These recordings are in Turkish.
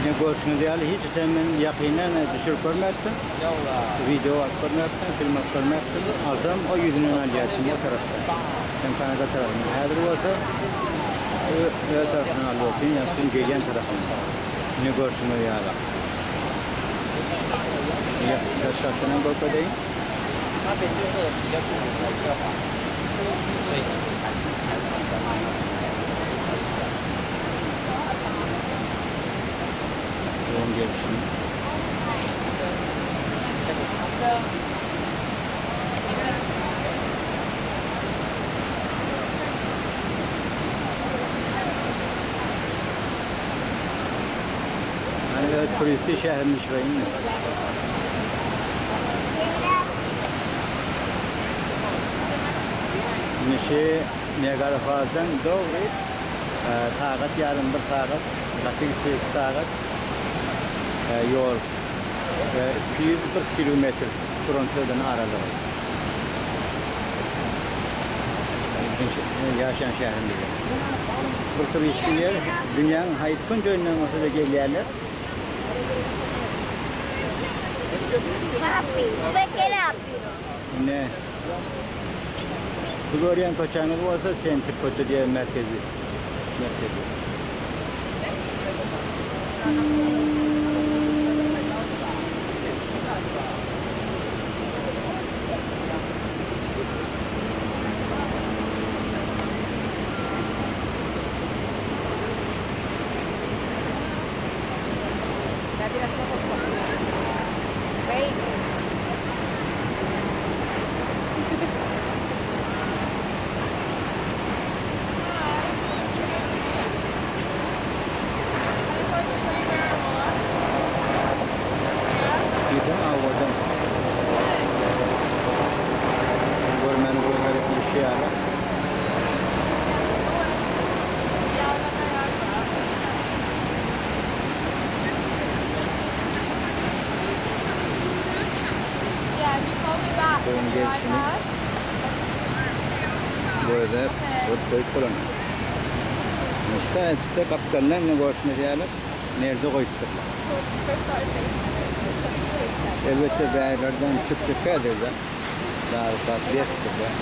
Ne görsün diye hiç sen benim yakinen düşürüp görmezsin. Video at görmezsin, film at görmezsin. Adam o yüzünün alacaksın o taraftan. Sen Kanada tarafından. Eğer olsa öyle taraftan alıyorsun. Yansın gelen tarafından. Ne görsün diye ala. Ya taşlardan bakma değil. 那边就是比较著名的一个法，所以还是台湾的。Yoğun gelişim. Yani turisti şehirmiş ve yine. Nişi Niagara Falls'dan doğru saat yarım bir saat, kaçık saat yol 240 kilometre Toronto'dan aralığı. Yaşayan şehrimizde. Bu turistler dünyanın hayat kunca oynaması da geliyorlar. Ne? Bu görüyen koçanı olsa Center Koça diye merkezi. Gidin avadan. Görmeni böyle bir şey ala. Son gelişini burada koyup kullanıyor. İşte kaptanlarla görüşmeyi nerede koyduk? Elbette beylerden çık ederler. Daha farklı yaptılar.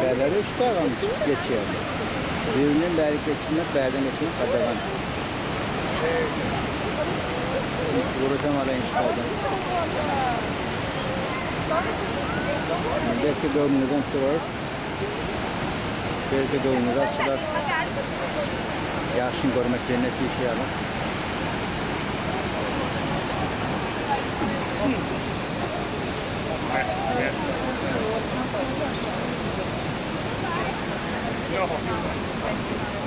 Beyleri işte almış geçiyor. Birinin beylik geçinmek, beyden geçinmek kadalan. Hiç vurursam alayım işte adam. Belki doğumludan durur. Belki doğumludan çılar. Yaşın görmek cennet bir şey alır. No.